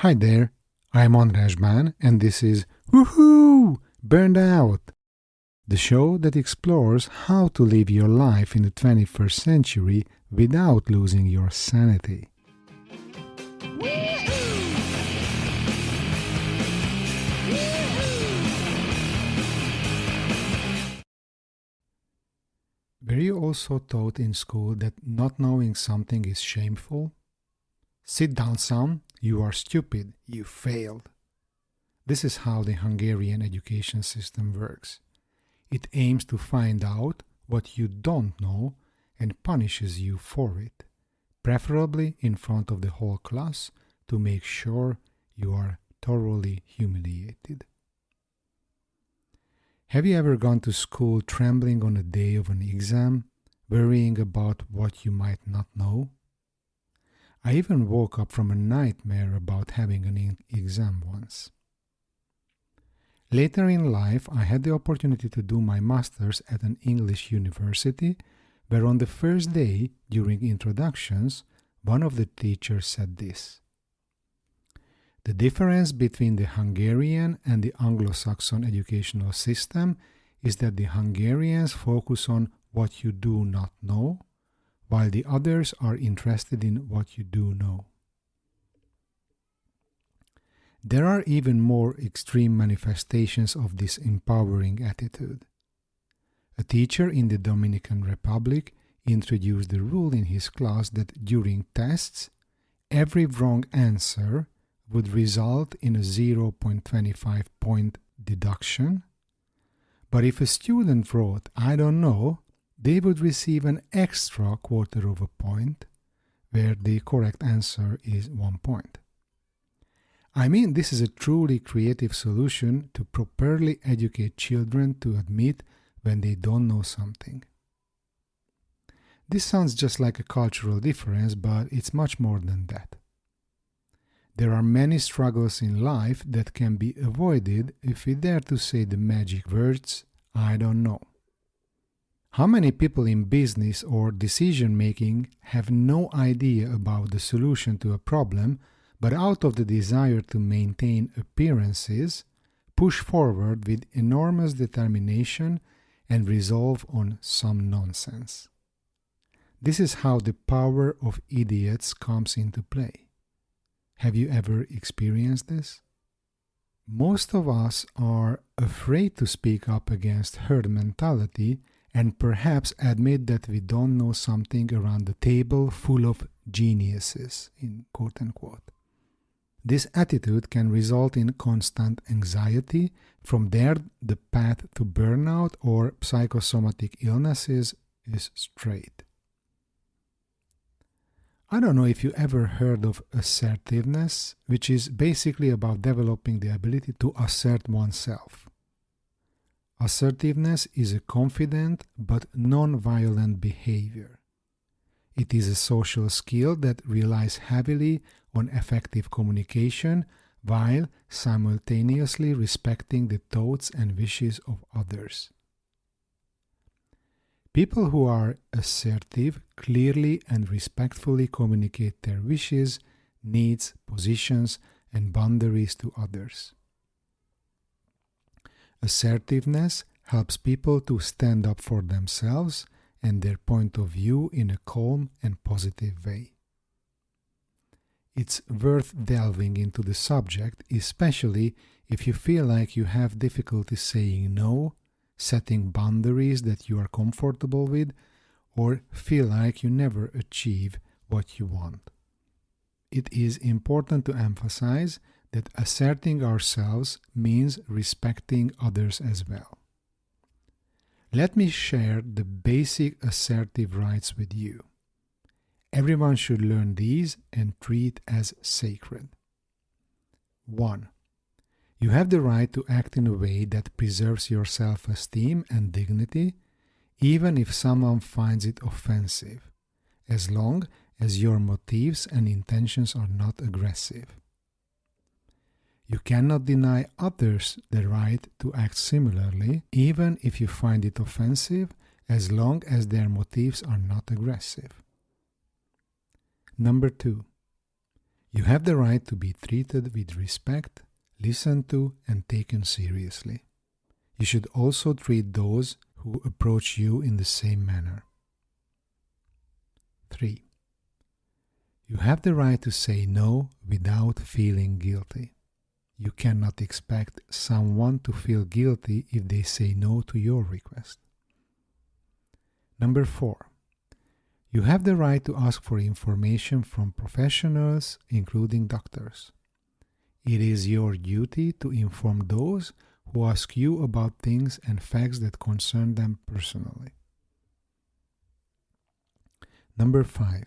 Hi there, I'm Andrásban and this is Woohoo! Burned Out, the show that explores how to live your life in the 21st century without losing your sanity. Were you also taught in school that not knowing something is shameful? Sit down, son, you are stupid, you failed. This is how the Hungarian education system works. It aims to find out what you don't know and punishes you for it, preferably in front of the whole class to make sure you are thoroughly humiliated. Have you ever gone to school trembling on the day of an exam, worrying about what you might not know? I even woke up from a nightmare about having an exam once. Later in life, I had the opportunity to do my master's at an English university, where on the first day, during introductions, one of the teachers said this: "The difference between the Hungarian and the Anglo-Saxon educational system is that the Hungarians focus on what you do not know, while the others are interested in what you do know." There are even more extreme manifestations of this empowering attitude. A teacher in the Dominican Republic introduced the rule in his class that during tests, every wrong answer would result in a 0.25 point deduction, but if a student wrote, "I don't know," they would receive an extra quarter of a point, where the correct answer is 1 point. I mean, this is a truly creative solution to properly educate children to admit when they don't know something. This sounds just like a cultural difference, but it's much more than that. There are many struggles in life that can be avoided if we dare to say the magic words, "I don't know." How many people in business or decision making have no idea about the solution to a problem, but out of the desire to maintain appearances, push forward with enormous determination and resolve on some nonsense? This is how the power of idiots comes into play. Have you ever experienced this? Most of us are afraid to speak up against herd mentality and perhaps admit that we don't know something around a table full of geniuses, in quote unquote. This attitude can result in constant anxiety. From there, the path to burnout or psychosomatic illnesses is straight. I don't know if you ever heard of assertiveness, which is basically about developing the ability to assert oneself. Assertiveness is a confident but non-violent behavior. It is a social skill that relies heavily on effective communication while simultaneously respecting the thoughts and wishes of others. People who are assertive clearly and respectfully communicate their wishes, needs, positions, and boundaries to others. Assertiveness helps people to stand up for themselves and their point of view in a calm and positive way. It's worth delving into the subject, especially if you feel like you have difficulty saying no, setting boundaries that you are comfortable with, or feel like you never achieve what you want. It is important to emphasize that asserting ourselves means respecting others as well. Let me share the basic assertive rights with you. Everyone should learn these and treat as sacred. 1. You have the right to act in a way that preserves your self-esteem and dignity, even if someone finds it offensive, as long as your motives and intentions are not aggressive. You cannot deny others the right to act similarly, even if you find it offensive, as long as their motives are not aggressive. Number 2. You have the right to be treated with respect, listened to, and taken seriously. You should also treat those who approach you in the same manner. 3. You have the right to say no without feeling guilty. You cannot expect someone to feel guilty if they say no to your request. Number 4. You have the right to ask for information from professionals, including doctors. It is your duty to inform those who ask you about things and facts that concern them personally. Number 5.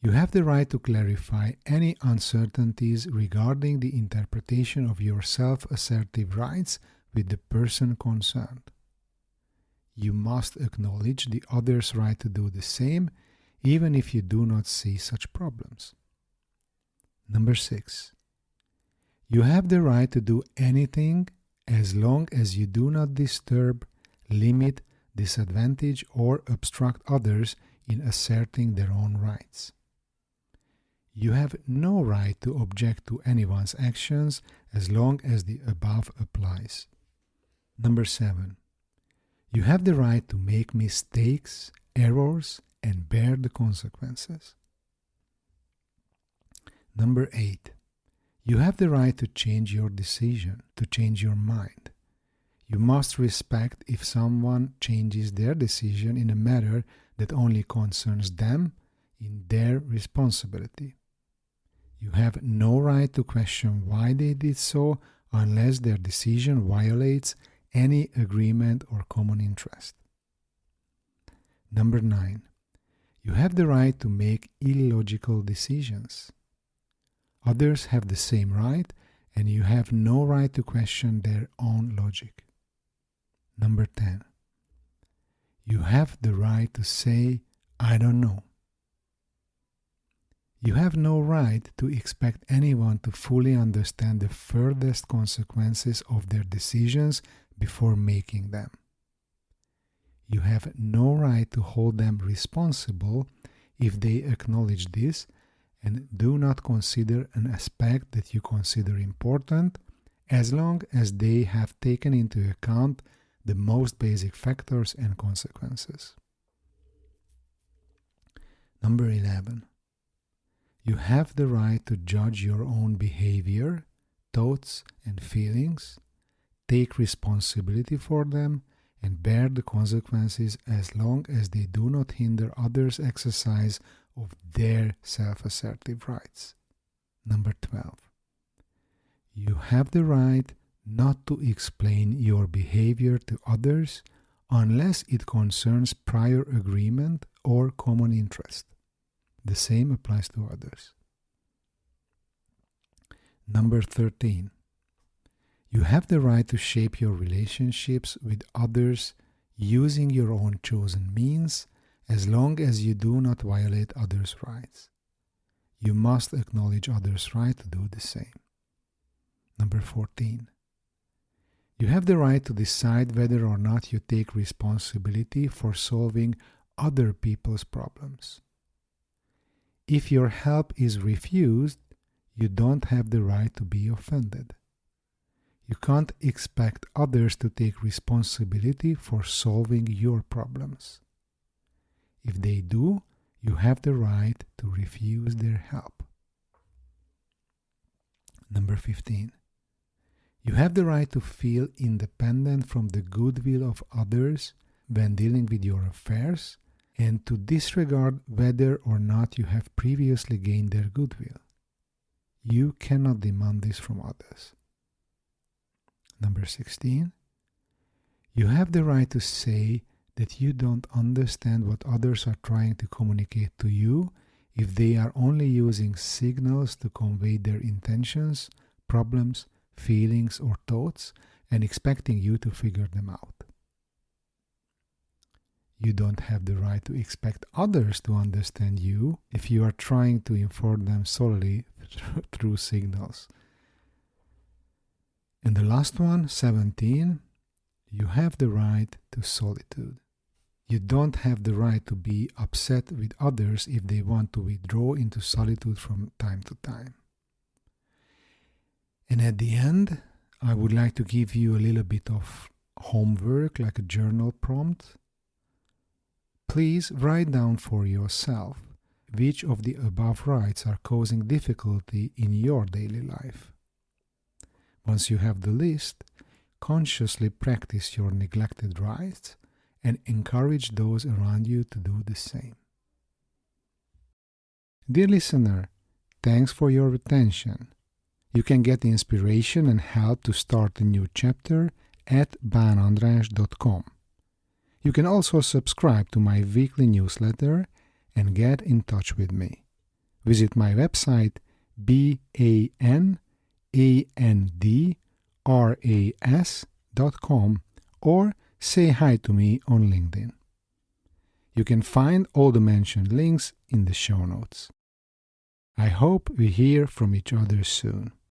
You have the right to clarify any uncertainties regarding the interpretation of your self-assertive rights with the person concerned. You must acknowledge the other's right to do the same, even if you do not see such problems. Number 6. You have the right to do anything as long as you do not disturb, limit, disadvantage, or obstruct others in asserting their own rights. You have no right to object to anyone's actions as long as the above applies. Number 7. You have the right to make mistakes, errors, and bear the consequences. Number 8. You have the right to change your decision, to change your mind. You must respect if someone changes their decision in a matter that only concerns them in their responsibility. You have no right to question why they did so unless their decision violates any agreement or common interest. Number 9. You have the right to make illogical decisions. Others have the same right, and you have no right to question their own logic. Number 10. You have the right to say, "I don't know." You have no right to expect anyone to fully understand the furthest consequences of their decisions before making them. You have no right to hold them responsible if they acknowledge this and do not consider an aspect that you consider important, as long as they have taken into account the most basic factors and consequences. Number 11. You have the right to judge your own behavior, thoughts, and feelings, take responsibility for them, and bear the consequences as long as they do not hinder others' exercise of their self-assertive rights. Number 12. You have the right not to explain your behavior to others unless it concerns prior agreement or common interest. The same applies to others. Number 13. You have the right to shape your relationships with others using your own chosen means, as long as you do not violate others' rights. You must acknowledge others' right to do the same. Number 14. You have the right to decide whether or not you take responsibility for solving other people's problems. If your help is refused, you don't have the right to be offended. You can't expect others to take responsibility for solving your problems. If they do, you have the right to refuse their help. Number 15. You have the right to feel independent from the goodwill of others when dealing with your affairs, and to disregard whether or not you have previously gained their goodwill. You cannot demand this from others. Number 16. You have the right to say that you don't understand what others are trying to communicate to you if they are only using signals to convey their intentions, problems, feelings, or thoughts, and expecting you to figure them out. You don't have the right to expect others to understand you if you are trying to inform them solely through signals. And the last one, 17, you have the right to solitude. You don't have the right to be upset with others if they want to withdraw into solitude from time to time. And at the end, I would like to give you a little bit of homework, like a journal prompt. Please write down for yourself which of the above rights are causing difficulty in your daily life. Once you have the list, consciously practice your neglected rights and encourage those around you to do the same. Dear listener, thanks for your attention. You can get inspiration and help to start a new chapter at banandras.com. You can also subscribe to my weekly newsletter and get in touch with me. Visit my website banandras.com or say hi to me on LinkedIn. You can find all the mentioned links in the show notes. I hope we hear from each other soon.